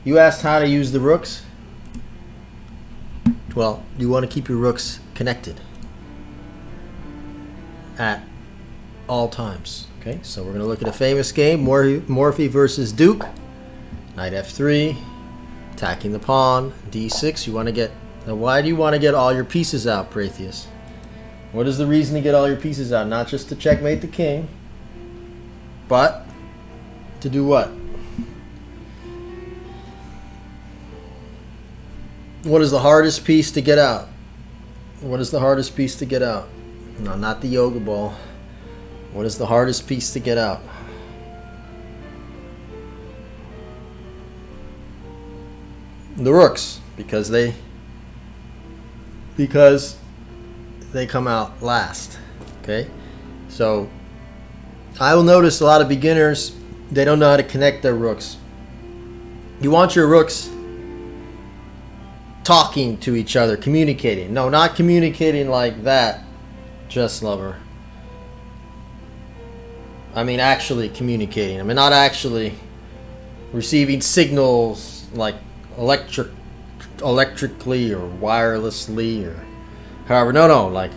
You asked how to use the rooks. Well, you want to keep your rooks connected at all times. Okay, so we're going to look at a famous game, Morphy versus Duke. Knight f3, attacking the pawn, d6. You want to get... Now, why do you want to get all your pieces out, Protheus? What is the reason to get all your pieces out? Not just to checkmate the king, but to do what? What is the hardest piece to get out? What is the hardest piece to get out? No, not the yoga ball. What is the hardest piece to get out? The rooks, because they come out last. Okay, so I will notice a lot of beginners, they don't know how to connect their rooks. You want your rooks talking to each other, communicating. No, not communicating like that, Just Lover. I mean actually communicating. I mean not actually receiving signals like electrically or wirelessly or however. No, like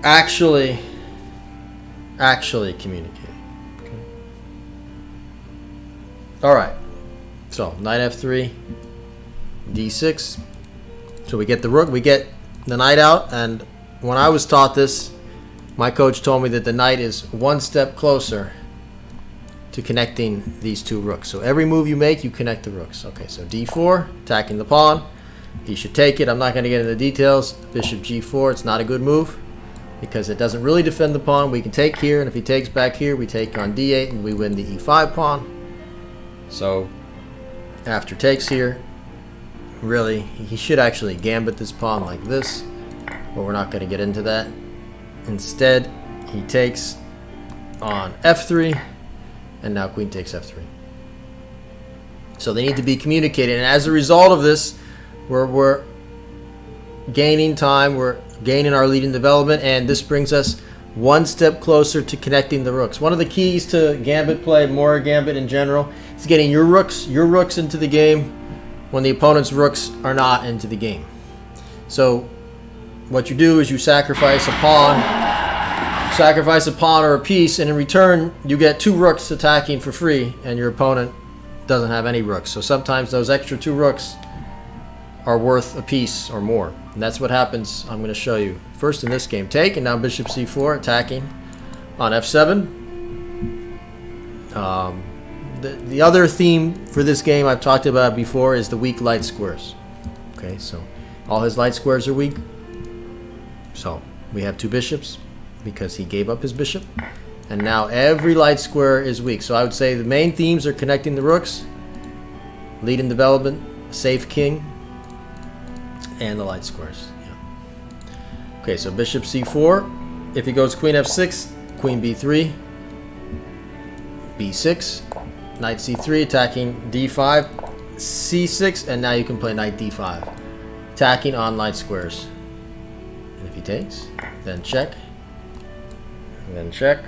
actually communicating. Okay. All right. So knight f3, d6. So we get the rook, we get the knight out, and when I was taught this, my coach told me that the knight is one step closer to connecting these two rooks. So every move you make, you connect the rooks. Okay, so d4, attacking the pawn. He should take it. I'm not going to get into the details. Bishop g4, it's not a good move because it doesn't really defend the pawn. We can take here, and if he takes back here, we take on d8, and we win the e5 pawn. So after takes here, really, he should actually gambit this pawn like this, but we're not going to get into that. Instead, he takes on f3, and now queen takes f3. So they need to be communicated, and as a result of this, we're gaining time, we're gaining our lead in development, and this brings us one step closer to connecting the rooks. One of the keys to Gambit play, Morra Gambit in general, is getting your rooks into the game when the opponent's rooks are not into the game. So what you do is you sacrifice a pawn or a piece, and in return you get two rooks attacking for free, and your opponent doesn't have any rooks. So sometimes those extra two rooks are worth a piece or more, and that's what happens. I'm going to show you first in this game. Take, and now bishop c4, attacking on f7. The other theme for this game I've talked about before is the weak light squares. Okay, so all his light squares are weak. So we have two bishops because he gave up his bishop, and now every light square is weak. So I would say the main themes are connecting the rooks, lead in development, safe king, and the light squares. Yeah. Okay, so bishop c4. If he goes queen f6, queen b3, b6, knight c3, attacking d5, c6, and now you can play knight d5, attacking on light squares. And if he takes, then check, and then check,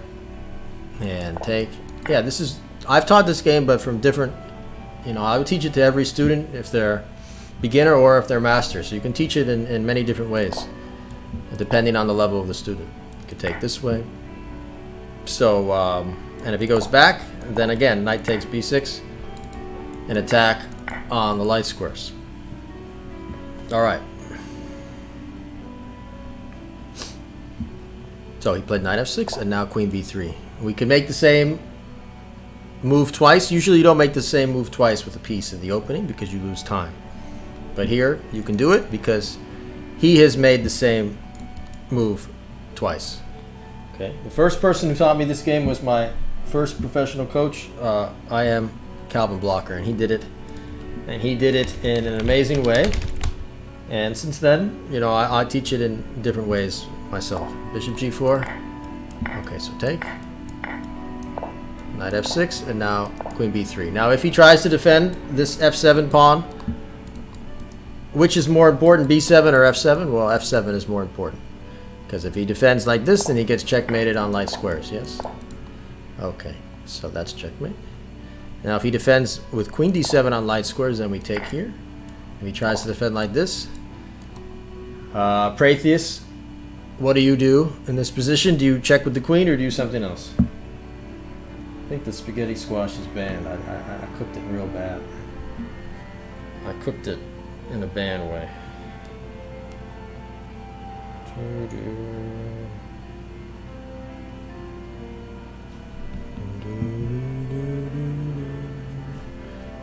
and take. Yeah, this is, I've taught this game, but from different, I would teach it to every student if they're beginner or if they're master. So you can teach it in many different ways, depending on the level of the student. You could take this way. So, and if he goes back, then again, knight takes b6, and attack on the light squares. All right. So he played knight f6, and now queen b3. We can make the same move twice. Usually you don't make the same move twice with a piece in the opening because you lose time. But here you can do it because he has made the same move twice. Okay. The first person who taught me this game was my first professional coach. I am Calvin Blocker, and he did it in an amazing way. And since then, I teach it in different ways myself. Bishop g4. Okay, so take. Knight f6, and now queen b3. Now if he tries to defend this f7 pawn, which is more important, b7 or f7? Well, f7 is more important. Because if he defends like this, then he gets checkmated on light squares, yes? Okay, so that's checkmate. Now if he defends with queen d7 on light squares, then we take here. If he tries to defend like this, Protheus, what do you do in this position? Do you check with the queen or do you something else? I think the spaghetti squash is banned. I cooked it real bad. I cooked it in a banned way.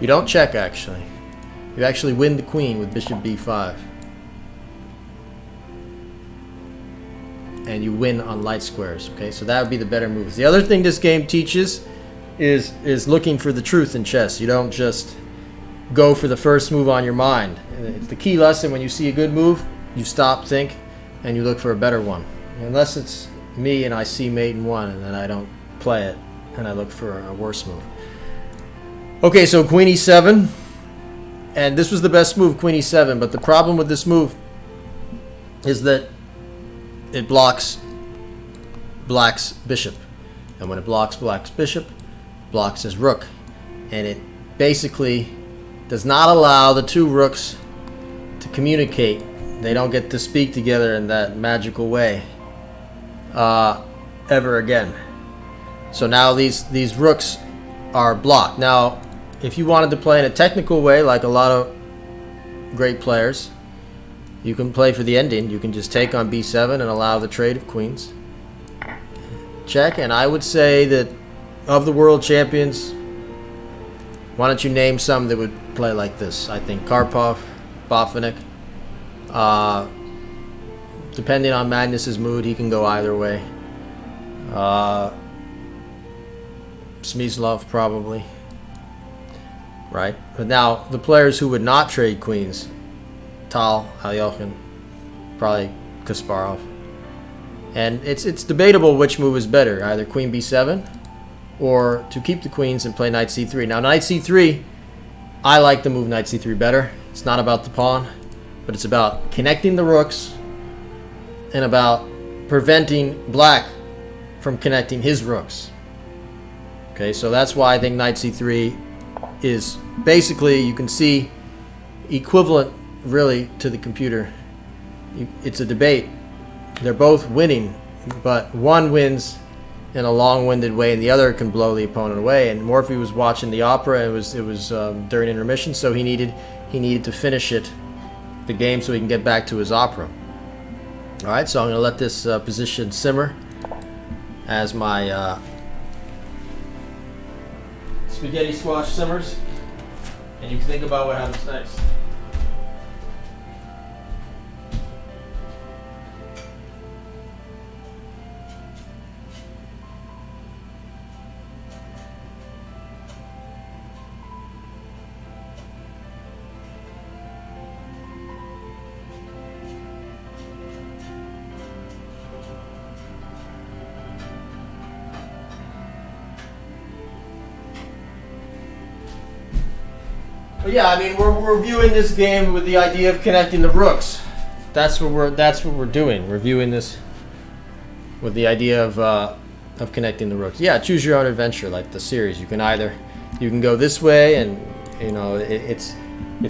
You don't check, actually. You actually win the queen with bishop b5. And you win on light squares. Okay, so that would be the better moves. The other thing this game teaches is looking for the truth in chess. You don't just go for the first move on your mind. It's the key lesson. When you see a good move, you stop, think, and you look for a better one. Unless it's me and I see mate in one and then I don't play it and I look for a worse move. Okay, so queen e7, and this was the best move, queen e7, but the problem with this move is that it blocks black's bishop, and when it blocks black's bishop, it blocks his rook, and it basically does not allow the two rooks to communicate. They don't get to speak together in that magical way ever again. So now these rooks are blocked. Now if you wanted to play in a technical way, like a lot of great players, you can play for the ending. You can just take on b7 and allow the trade of queens. Check, and I would say that of the world champions, why don't you name some that would play like this? I think Karpov, Botvinnik. Depending on Magnus's mood, he can go either way. Smyslov probably. Right? But now, the players who would not trade queens, Tal, Alyoshin, probably Kasparov. And it's debatable which move is better, either queen b7 or to keep the queens and play knight c3. Now, knight c3, I like the move knight c3 better. It's not about the pawn, but it's about connecting the rooks and about preventing black from connecting his rooks. Okay, so that's why I think knight c3 is basically, you can see, equivalent really to the computer. It's a debate. They're both winning, but one wins in a long-winded way and the other can blow the opponent away. And Morphy was watching the opera, and it was during intermission, so he needed to finish the game so he can get back to his opera. All right, so I'm going to let this position simmer as my spaghetti squash simmers, and you can think about what happens next. But yeah, I mean, we're viewing this game with the idea of connecting the rooks. That's what we're doing. We're viewing this with the idea of connecting the rooks. Yeah, choose your own adventure, like the series. You can go this way, and you know it's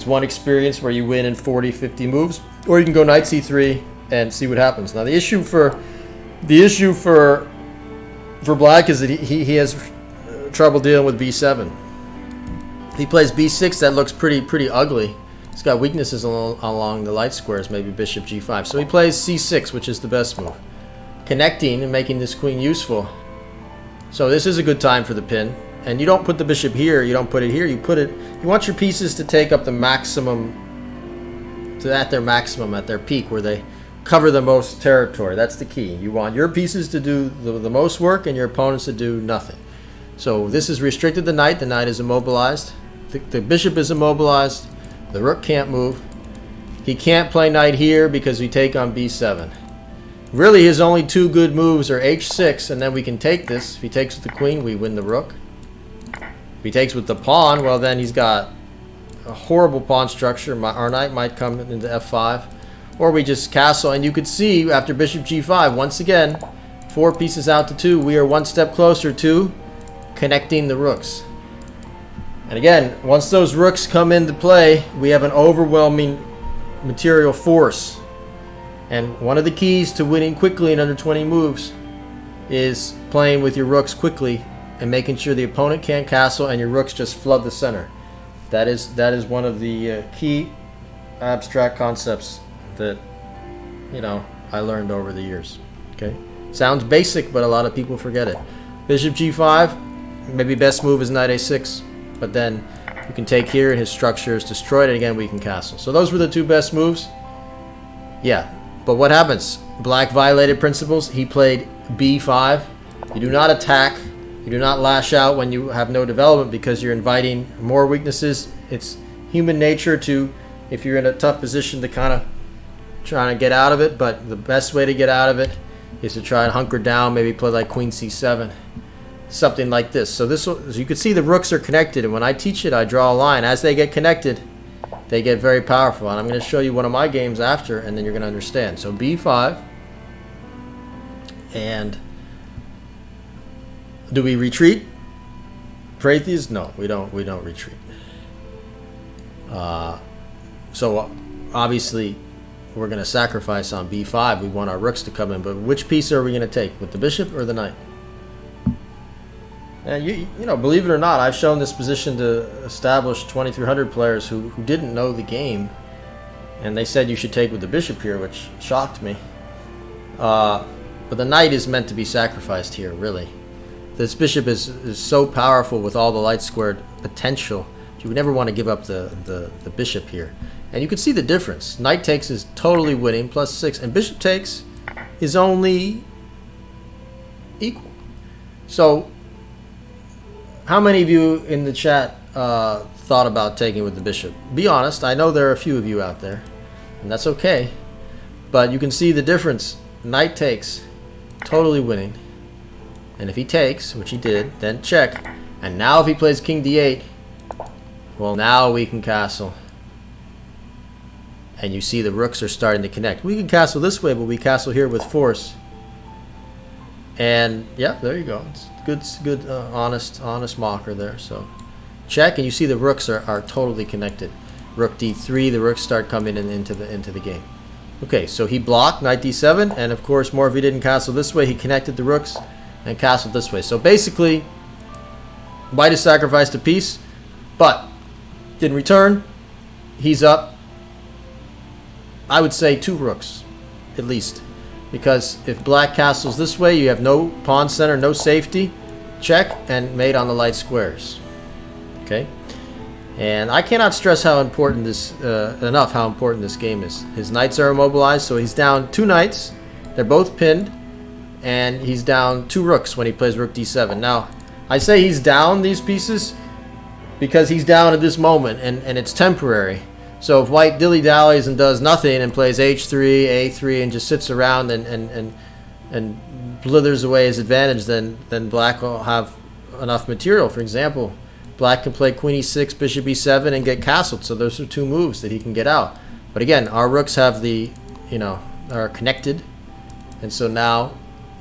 one experience where you win in 40, 50 moves, or you can go knight c3 and see what happens. Now the issue for black is that he has trouble dealing with b7. He plays b6, that looks pretty ugly. He's got weaknesses along the light squares, maybe bishop g5. So he plays c6, which is the best move, connecting and making this queen useful. So this is a good time for the pin. And you don't put the bishop here, you don't put it here, you want your pieces to take up the maximum, at their peak, where they cover the most territory. That's the key. You want your pieces to do the most work and your opponents to do nothing. So this has restricted the knight is immobilized. The bishop is immobilized. The rook can't move. He can't play knight here because we take on b7. Really, his only two good moves are h6, and then we can take this. If he takes with the queen, we win the rook. If he takes with the pawn, well, then he's got a horrible pawn structure. Our knight might come into f5, or we just castle. And you could see after bishop g5, once again, 4 pieces out to 2, we are one step closer to connecting the rooks. And again, once those rooks come into play, we have an overwhelming material force. And one of the keys to winning quickly in under 20 moves is playing with your rooks quickly and making sure the opponent can't castle and your rooks just flood the center. That is one of the key abstract concepts that, you know, I learned over the years. Okay, sounds basic, but a lot of people forget it. Bishop G5, maybe best move is Knight A6, but then you can take here and his structure is destroyed, and again we can castle. So those were the two best moves. Yeah, but what happens? Black violated principles. He played B5. You do not attack. You do not lash out when you have no development because you're inviting more weaknesses. It's human nature to, if you're in a tough position, to kind of trying to get out of it, but the best way to get out of it is to try and hunker down, maybe play like Queen C7, something like this. So this, as you can see, the rooks are connected, and when I teach it, I draw a line. As they get connected, they get very powerful, and I'm going to show you one of my games after, and then you're going to understand. So B5, and do we retreat? Protheus? No, we don't retreat. So obviously we're going to sacrifice on B5. We want our rooks to come in, but which piece are we going to take, with the bishop or the knight? And you know, believe it or not, I've shown this position to established 2300 players who didn't know the game, and they said you should take with the bishop here, which shocked me. But the knight is meant to be sacrificed here, really. This bishop is so powerful with all the light squared potential. You would never want to give up the bishop here. And you can see the difference. Knight takes is totally winning, +6, and bishop takes is only equal. So how many of you in the chat thought about taking with the bishop? Be honest. I know there are a few of you out there, and that's okay. But you can see the difference. Knight takes, totally winning. And if he takes, which he did, then check. And now if he plays King D8, well, now we can castle. And you see the rooks are starting to connect. We can castle this way, but we castle here with force. And yeah, there you go. It's good, honest mocker there. So check, and you see the rooks are totally connected. Rook D3, the rooks start coming into the game. Okay, so he blocked Knight D7, and of course, Morphy didn't castle this way. He connected the rooks and castled this way. So basically, white has sacrificed a piece, but in return, he's up, I would say, 2 rooks, at least. Because if black castles this way, you have no pawn center, no safety. Check, and mate on the light squares. Okay? And I cannot stress how important this, enough how important this game is. His knights are immobilized, so he's down 2 knights. They're both pinned. And he's down 2 rooks when he plays Rook D7. Now, I say he's down these pieces because he's down at this moment, and it's temporary. So if white dilly-dallies and does nothing and plays H3, A3, and just sits around and blithers away his advantage, then black will have enough material. For example, black can play Queen E6, Bishop E7, and get castled. So those are 2 moves that he can get out. But again, our rooks have the, you know, are connected, and so now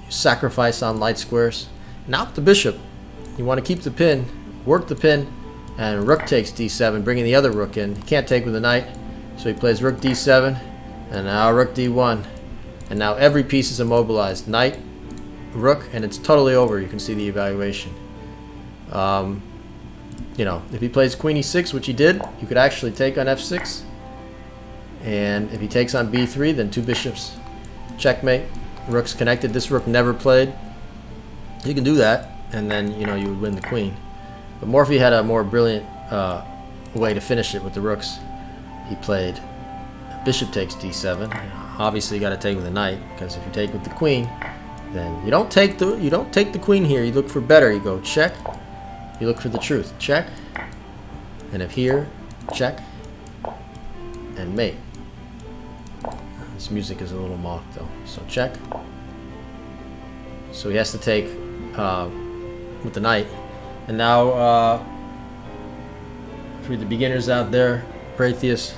sacrifice on light squares. Now with the bishop, you want to keep the pin, work the pin, and rook takes D7, bringing the other rook in. He can't take with the knight, so he plays Rook D7, and now Rook D1, and now every piece is immobilized. Knight, rook, and it's totally over. You can see the evaluation. You know, if he plays Queen E6, which he did, you could actually take on F6, and if he takes on B3, then 2 bishops, checkmate. Rook's connected. This rook never played. You can do that, and then, you know, you would win the queen. But Morphy had a more brilliant way to finish it with the rooks. He played bishop takes D7. Obviously, you got to take with the knight, because if you take with the queen, then you don't take the queen here. You look for better. You go check. You look for the truth. Check. And if here, check, and mate. This music is a little mocked though. So check. So he has to take with the knight. And now, for the beginners out there, Protheus,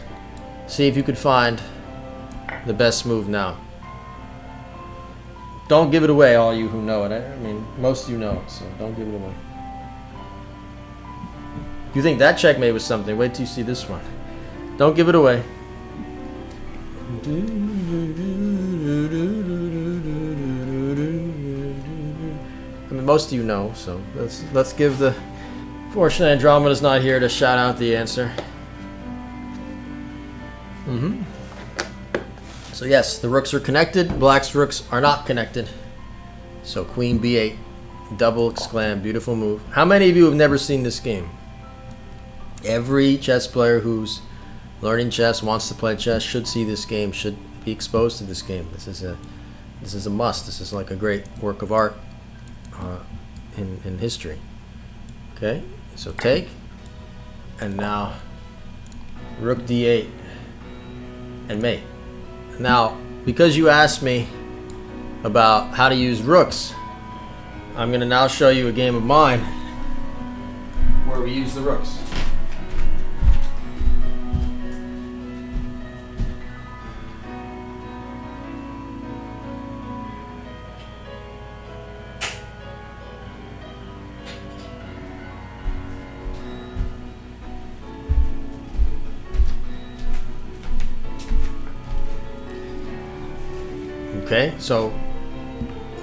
see if you could find the best move now. Don't give it away, all you who know it. I mean, most of you know it, so don't give it away. You think that checkmate was something? Wait till you see this one. Don't give it away. I mean, most of you know, so let's give the... Fortunately, Andromeda's not here to shout out the answer. So yes, the rooks are connected. Black's rooks are not connected. So queen b8, double exclam, beautiful move. How many of you have never seen this game? Every chess player who's learning chess, wants to play chess, should see this game, should be exposed to this game. This is a must. This is like a great work of art in history. Okay, so take, and now rook d8 and mate. Now, because you asked me about how to use rooks, I'm going to now show you a game of mine where we use the rooks. Okay, so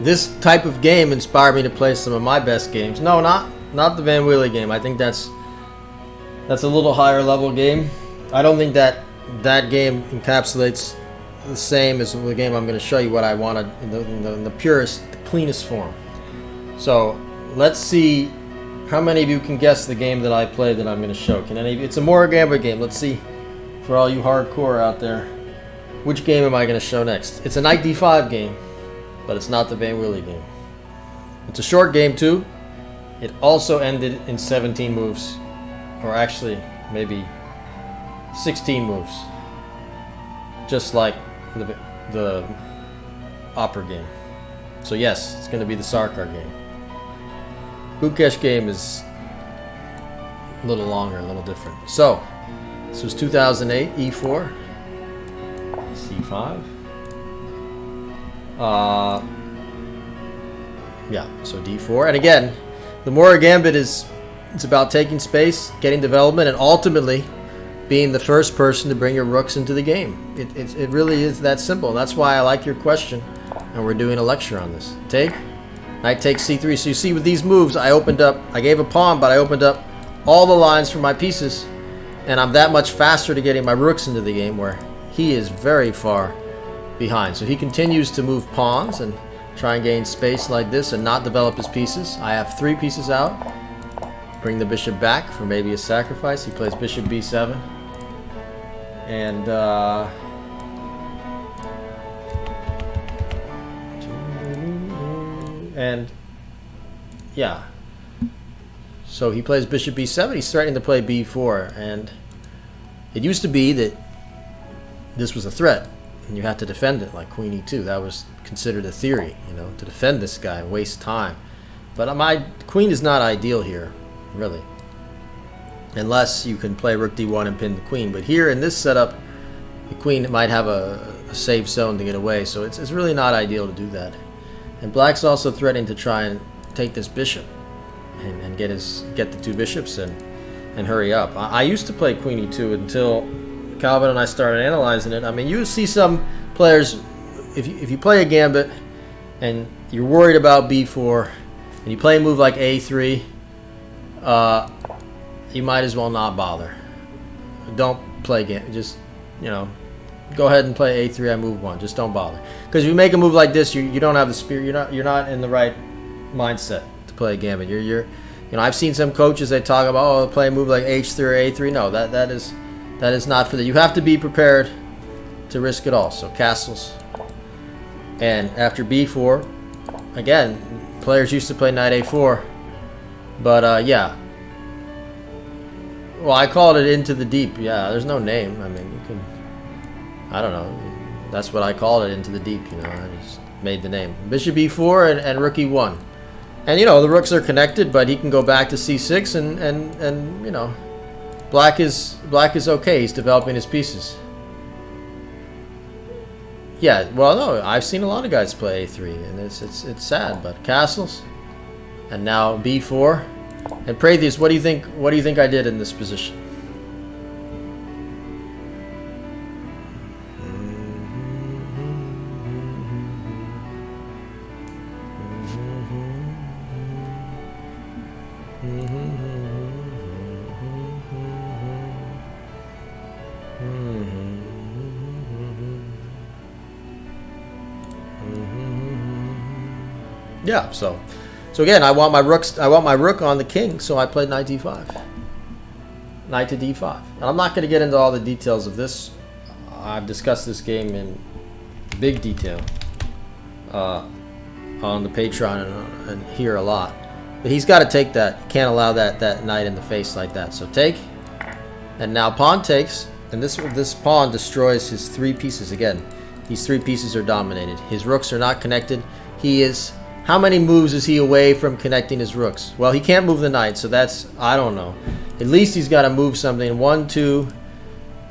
this type of game inspired me to play some of my best games. No, not the Van Wheeler game. I think that's a little higher level game. I don't think that game encapsulates the same as the game I'm going to show you what I wanted in the purest, the cleanest form. So let's see how many of you can guess the game that I played that I'm going to show. Can any of you? It's a Morra Gambit game. Let's see, for all you hardcore out there, which game am I going to show next? It's a knight d5 game, but it's not the Van Wheeler game. It's a short game too. It also ended in 17 moves, or actually maybe 16 moves, just like the opera game. So yes, it's going to be the Sarkar game. Gukesh game is a little longer, a little different. So this was 2008, e4, c5. Yeah, so d4. And again, the Morra Gambit it's about taking space, getting development, and ultimately being the first person to bring your rooks into the game. It really is that simple. That's why I like your question, and we're doing a lecture on this. Take, knight takes c3. So you see with these moves, I gave a pawn, but I opened up all the lines for my pieces, and I'm that much faster to getting my rooks into the game, where he is very far behind. So he continues to move pawns and try and gain space like this and not develop his pieces. I have 3 pieces out. Bring the bishop back for maybe a sacrifice. He plays bishop b7. And yeah. So he plays bishop b7. He's threatening to play b4. And it used to be that this was a threat, and you had to defend it like queen e2. That was considered a theory, to defend this guy and waste time. But my queen is not ideal here, really, unless you can play rook d1 and pin the queen. But here in this setup, the queen might have a safe zone to get away, so it's really not ideal to do that. And black's also threatening to try and take this bishop and get the 2 bishops and hurry up. I used to play queen e2 until Calvin and I started analyzing it. I mean, you see some players, if you play a gambit and you're worried about b4 and you play a move like a3, you might as well not bother. Don't play gambit. Just, go ahead and play a3 on move 1. Just don't bother. Because if you make a move like this, you don't have the spirit. You're not in the right mindset to play a gambit. I've seen some coaches, they talk about, play a move like h3 or a3. No, that is not for that. You have to be prepared to risk it all. So castles. And after b4, again, players used to play knight a4. But yeah. Well, I called it into the deep. Yeah, there's no name. I mean, you can, I don't know. That's what I called it, into the deep. I just made the name. Bishop e4 and rook e1. And, the rooks are connected, but he can go back to c6 and Black is okay. He's developing his pieces. Yeah, well, no, I've seen a lot of guys play a3, and it's sad. But castles, and now b4. And Protheus, what do you think? What do you think I did in this position? Yeah, so again, I want my rook on the king, so I played knight d5, knight to d5. And I'm not going to get into all the details of this. I've discussed this game in big detail on the Patreon and here a lot. But he's got to take that. You can't allow that knight in the face like that. So take, and now pawn takes, and this pawn destroys his 3 pieces again. These 3 pieces are dominated. His rooks are not connected. He is. How many moves is he away from connecting his rooks? Well, he can't move the knight, so that's, I don't know. At least he's got to move something. 1, 2,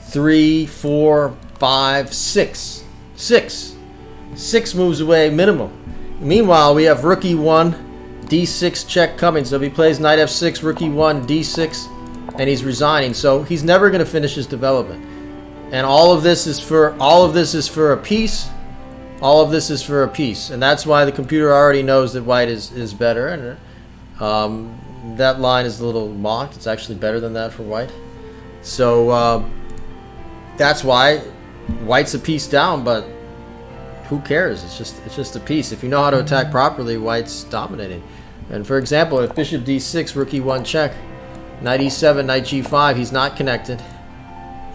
3, 4, 5, 6. 6 moves away minimum. Meanwhile, we have rook e1, d6 check coming. So if he plays knight f6, rook e1, d6, and he's resigning. So he's never going to finish his development. And all of this is for a piece. All of this is for a piece, and that's why the computer already knows that white is better. And that line is a little mocked. It's actually better than that for white. So that's why white's a piece down. But who cares? It's just a piece. If you know how to attack properly, white's dominating. And for example, if bishop d6, rook e1 check, knight e7, knight g5, he's not connected.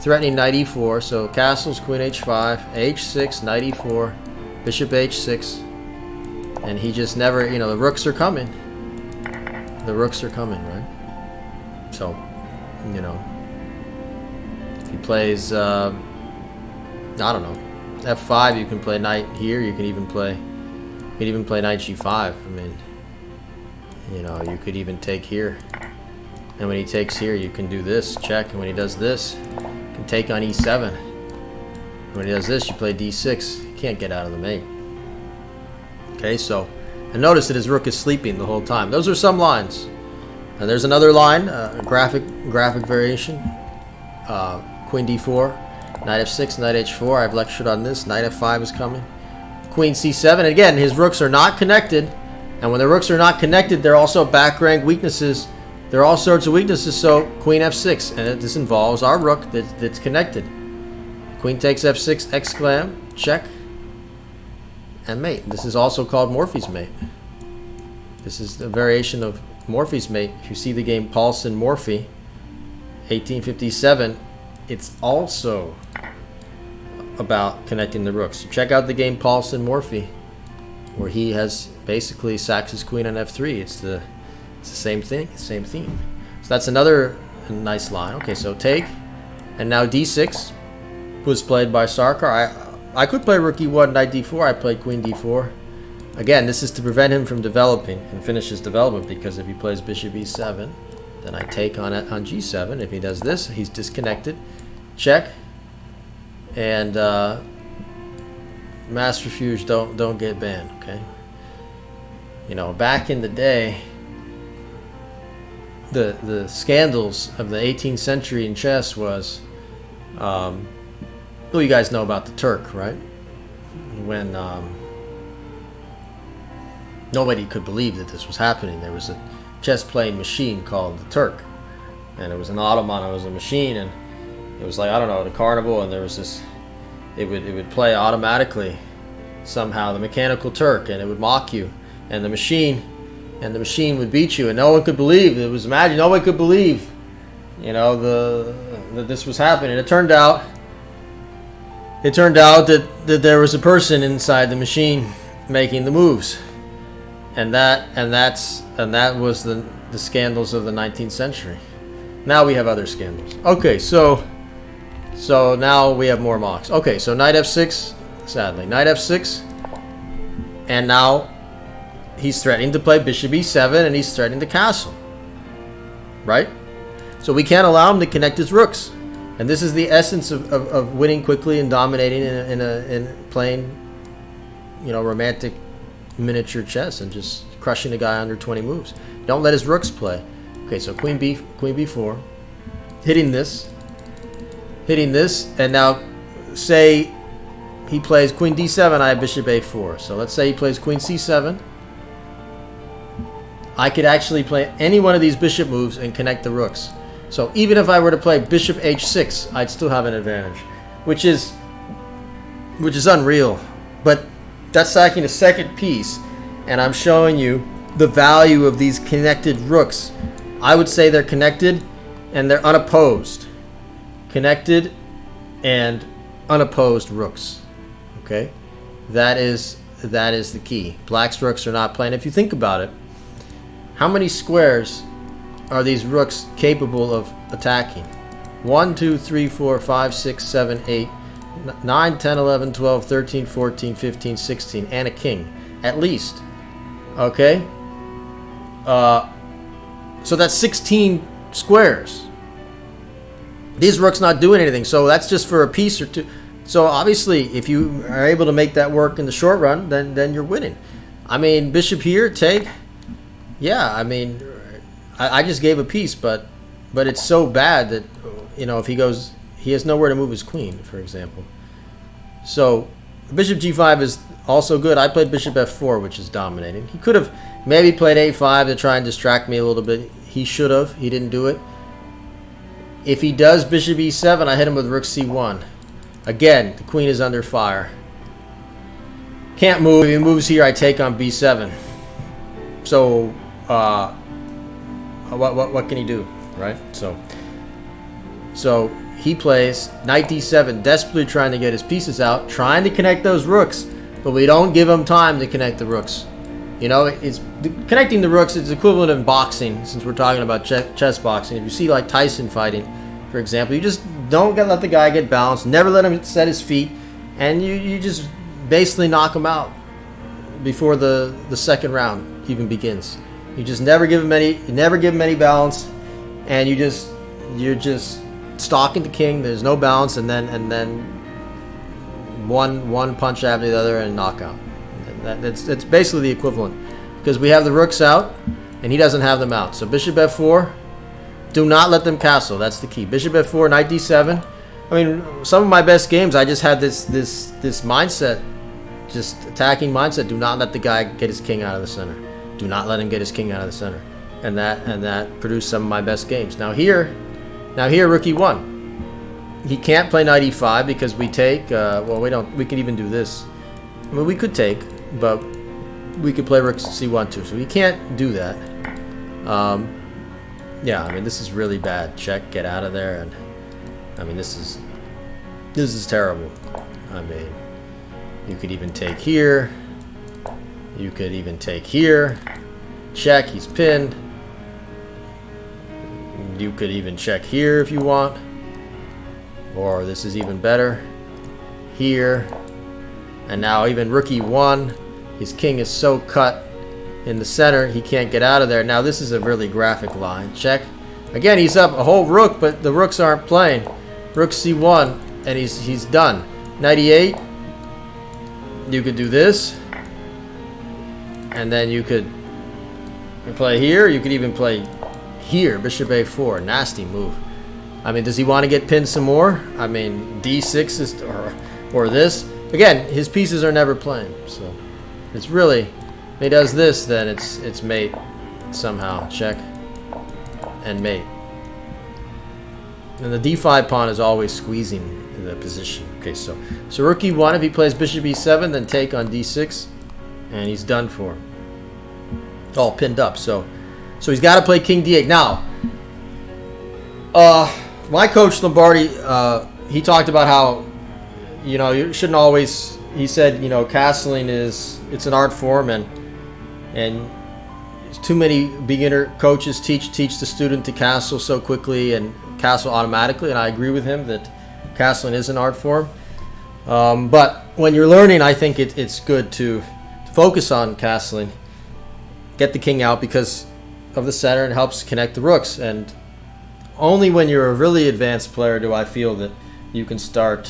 Threatening knight e4. So castles, queen h5, h6, knight e4. Bishop h6, and he just never, you know, the rooks are coming. The rooks are coming, right? So, you know, if he plays, I don't know, f5, you can play knight here. You can even play knight g5. I mean, you know, you could even take here, and when he takes here, you can do this check, and when he does this, you can take on e7. When he does this, you play d6. Can't get out of the mate. Okay, so, and notice that his rook is sleeping the whole time. Those are some lines. And there's another line, a graphic variation. Queen d4, knight f6, knight h4. I've lectured on this. Knight f5 is coming. Queen c7. And again, his rooks are not connected. And when the rooks are not connected, they're also back rank weaknesses. There are all sorts of weaknesses. So queen f6, and this involves our rook that's connected. Queen takes f6, exclam, check, and mate. This is also called Morphy's mate. This is a variation of Morphy's mate. If you see the game Paulson Morphy, 1857, it's also about connecting the rooks. So check out the game Paulson Morphy, where he has basically sacks his queen on f3. It's the same thing, same theme. So that's another nice line. Okay, so take, and now d6 was played by Sarkar. I could play rook e1, knight d4. I played queen d4. Again, this is to prevent him from developing and finish his development, because if he plays bishop e7, then I take on g7. If he does this, he's disconnected. Check. And masterfuge don't get banned, okay? You know, back in the day, the scandals of the 18th century in chess was, well, you guys know about the Turk, right? When nobody could believe that this was happening. There was a chess playing machine called the Turk, and it was an automaton. It was a machine, and it was like, I don't know, at a carnival, and there was this, it would play automatically somehow, the mechanical Turk, and it would mock you, and the machine would beat you, and no one could believe it was magic. No one could believe, you know, that this was happening. It turned out that there was a person inside the machine making the moves, and that was the scandals of the 19th century. Now we have other scandals. Okay, so now we have more mocks. Okay, so knight f6, sadly, knight f6, and now he's threatening to play bishop e7, and he's threatening the castle, right? So we can't allow him to connect his rooks. And this is the essence of winning quickly and dominating in playing, you know, romantic miniature chess and just crushing a guy under 20 moves. Don't let his rooks play. Okay, so queen b4, hitting this, and now say he plays queen d7, I have bishop a4. So let's say he plays queen c7. I could actually play any one of these bishop moves and connect the rooks. So even if I were to play bishop h6, I'd still have an advantage, which is unreal. But that's stacking a second piece, and I'm showing you the value of these connected rooks. I would say they're connected and they're unopposed. Connected and unopposed rooks. Okay? That is the key. Black's rooks are not playing. If you think about it, how many squares are these rooks capable of attacking? 1, 2, 3, 4, 5, 6, 7, 8, 9, 10, 11, 12, 13, 14, 15, 16, and a king. At least. Okay? So that's 16 squares. These rooks not doing anything, so that's just for a piece or two. So obviously, if you are able to make that work in the short run, then you're winning. I mean, bishop here, take. Yeah, I mean, I just gave a piece, but it's so bad that, you know, if he goes, he has nowhere to move his queen, for example. So bishop g5 is also good. I played bishop f4, which is dominating. He could have maybe played a5 to try and distract me a little bit. He should have. He didn't do it. If he does bishop e7, I hit him with rook c1. Again, the queen is under fire. Can't move. If he moves here, I take on b7. So what can he do, right? So he plays knight d7, desperately trying to get his pieces out, trying to connect those rooks, but we don't give him time to connect the rooks. You know, it's connecting the rooks is equivalent of boxing, since we're talking about chess boxing. If you see like Tyson fighting, for example, you just don't let the guy get balanced, never let him set his feet, and you just basically knock him out before the second round even begins. You just never give him any balance, and you're just stalking the king. There's no balance, and then one punch after the other and knockout. It's basically the equivalent, because we have the rooks out and he doesn't have them out. So bishop f4, do not let them castle. That's the key. Bishop f4, knight d7. I mean, some of my best games, I just had this mindset, just attacking mindset. Do not let the guy get his king out of the center. Do not let him get his king out of the center, and that produced some of my best games. Now here, rook e1. He can't play knight e5 because we take. Well, we don't. We can even do this. I mean, we could take, but we could play rook c1 too. So we can't do that. Yeah, I mean, this is really bad. Check, get out of there, and I mean, this is terrible. I mean, you could even take here. You could even take here. Check, he's pinned. You could even check here if you want. Or this is even better. Here. And now even rook e1. His king is so cut in the center, he can't get out of there. Now this is a really graphic line. Check. Again, he's up a whole rook, but the rooks aren't playing. Rook c1, and he's done. Knight e8. You could do this. And then you could play here. You could even play here. Bishop a4. Nasty move. I mean, does he want to get pinned some more? I mean, d6 is or this. Again, his pieces are never playing. So it's really, if he does this, then it's mate somehow. Check and mate. And the d5 pawn is always squeezing the position. Okay, so rook e1. If he plays bishop e7, then take on d6. And he's done for. All pinned up. So he's got to play king d8. Now, my coach Lombardi, he talked about how, you know, you shouldn't always. He said, you know, castling it's an art form, and too many beginner coaches teach the student to castle so quickly and castle automatically. And I agree with him that castling is an art form. But when you're learning, I think it's good to focus on castling, get the king out because of the center, and helps connect the rooks. And only when you're a really advanced player do I feel that you can start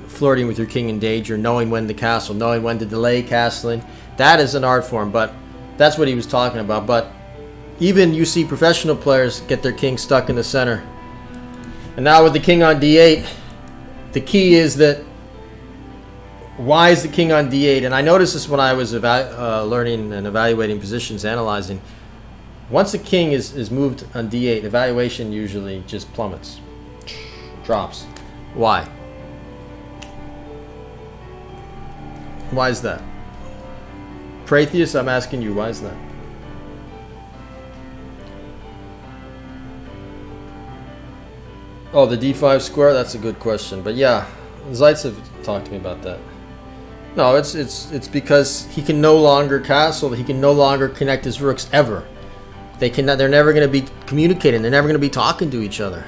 flirting with your king in danger, knowing when to castle, knowing when to delay castling. That is an art form, but that's what he was talking about. But even you see professional players get their king stuck in the center. And now with the king on d8, the key is that why is the king on d8? And I noticed this when I was learning and evaluating positions, analyzing. Once the king is moved on d8, evaluation usually just plummets, drops. Why? Why is that? Protheus, I'm asking you, why is that? Oh, the d5 square? That's a good question. But yeah, Zaitsev talked to me about that. No, it's because he can no longer castle. He can no longer connect his rooks ever. They're never going to be communicating. They're never going to be talking to each other.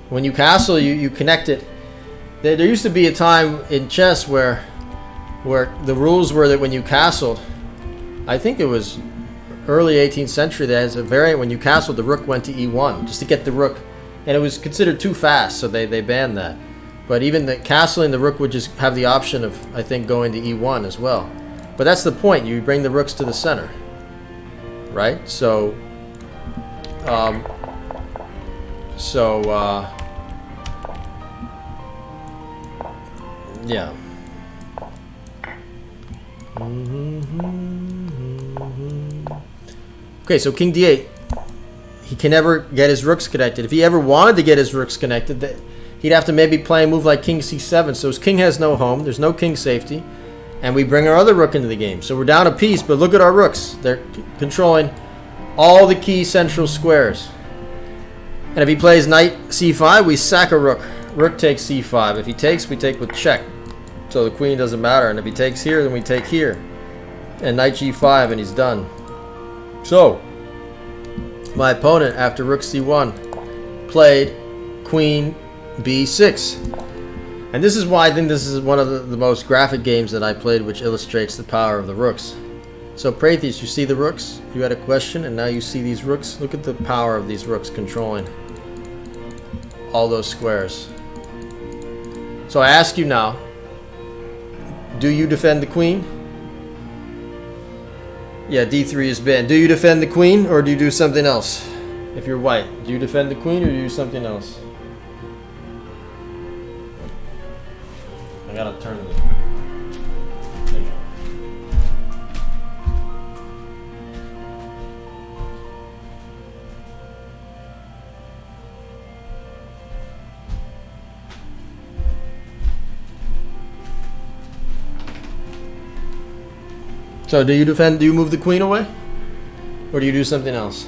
When you castle, you connect it. There used to be a time in chess where the rules were that when you castled, I think it was early 18th century, there's a variant when you castled, the rook went to e1 just to get the rook, and it was considered too fast, so they banned that. But even the castling, the rook would just have the option of, I think, going to e1 as well. But that's the point. You bring the rooks to the center, right? So, yeah. Okay, so king d8. He can never get his rooks connected. If he ever wanted to get his rooks connected, he'd have to maybe play a move like king c7. So his king has no home. There's no king safety. And we bring our other rook into the game. So we're down a piece, but look at our rooks. They're controlling all the key central squares. And if he plays knight c5, we sack a rook. Rook takes c5. If he takes, we take with check. So the queen doesn't matter. And if he takes here, then we take here. And knight g5, and he's done. So, my opponent, after rook c1, played queen b6. And this is why I think this is one of the most graphic games that I played, which illustrates the power of the rooks. So, Protheus, you see the rooks? You had a question, and now you see these rooks? Look at the power of these rooks controlling all those squares. So I ask you now, do you defend the queen? Yeah, d3 is banned. Do you defend the queen, or do you do something else? If you're white, do you defend the queen, or do you do something else? I gotta turn this. There you go. So do you defend, do you move the queen away? Or do you do something else?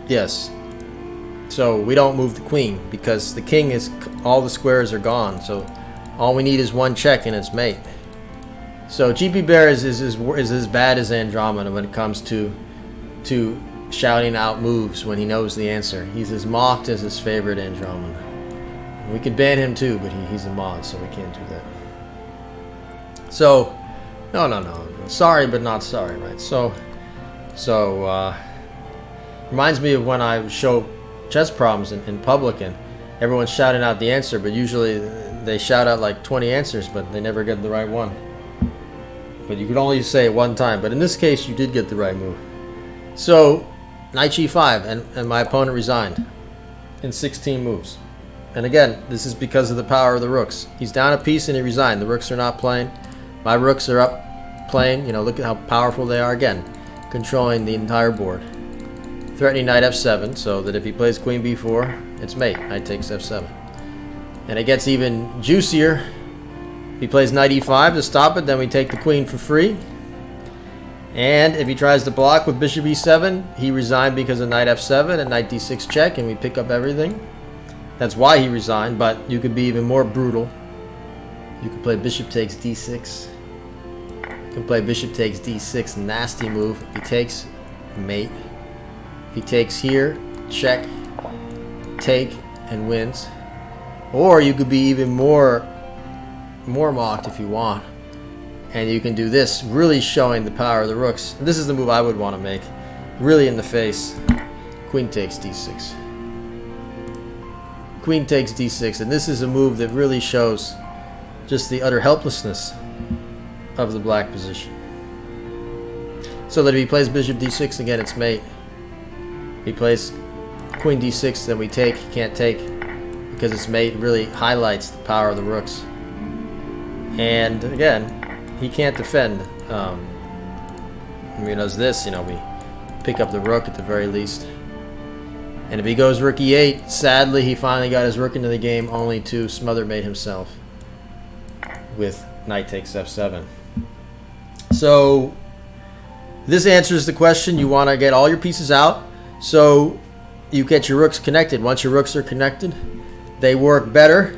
Yes. So we don't move the queen because the king is, all the squares are gone. So all we need is one check and it's mate. So GP Bear is as bad as Andromeda when it comes to shouting out moves when he knows the answer. He's as mocked as his favorite Andromeda. We could ban him too, but he's a mod, so we can't do that. So, no. Sorry, but not sorry, right? So, reminds me of when I show chess problems in public and everyone's shouting out the answer, but usually they shout out like 20 answers, but they never get the right one. But you could only say it one time. But in this case, you did get the right move. So, knight g5, and my opponent resigned in 16 moves. And again, this is because of the power of the rooks. He's down a piece and he resigned. The rooks are not playing. My rooks are up playing. You know, look at how powerful they are. Again, controlling the entire board. Threatening knight f7, so that if he plays queen b4, it's mate. Knight takes f7. And it gets even juicier. If he plays knight e5 to stop it, then we take the queen for free. And if he tries to block with bishop e7, he resigned because of knight f7 and knight d6 check, and we pick up everything. That's why he resigned, but you could be even more brutal. You could play bishop takes d6. You can play bishop takes d6, nasty move. If he takes, mate. If he takes here, check, take, and wins. Or you could be even more mocked if you want. And you can do this, really showing the power of the rooks. And this is the move I would want to make. Really in the face. Queen takes d6. queen takes d6, and this is a move that really shows just the utter helplessness of the black position. So that if he plays bishop d6 again, it's mate. If he plays queen d6, then we take. He can't take because it's mate. It really highlights the power of the rooks. And again, he can't defend. He does this, we pick up the rook at the very least. And if he goes rook e8, sadly he finally got his rook into the game, only to smother mate himself with knight takes f7. So this answers the question. You want to get all your pieces out, so you get your rooks connected. Once your rooks are connected, they work better.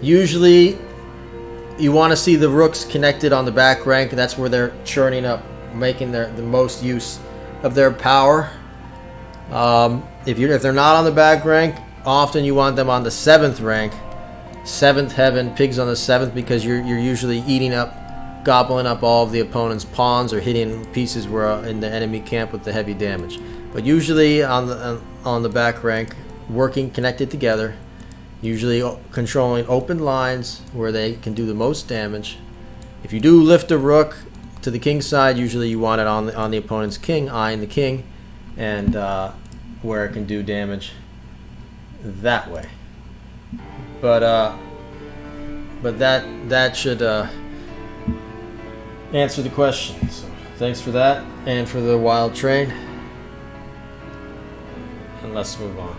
Usually you want to see the rooks connected on the back rank. That's where they're churning up, making the most use of their power. If they're not on the back rank, often you want them on the 7th rank. 7th heaven, pigs on the 7th, because you're usually eating up, gobbling up all of the opponent's pawns or hitting pieces where in the enemy camp with the heavy damage. But usually on the back rank, working connected together, usually controlling open lines where they can do the most damage. If you do lift a rook to the king side, usually you want it on the opponent's king, eyeing the king, and where it can do damage that way. But that should answer the question. So thanks for that and for the wild train. And let's move on.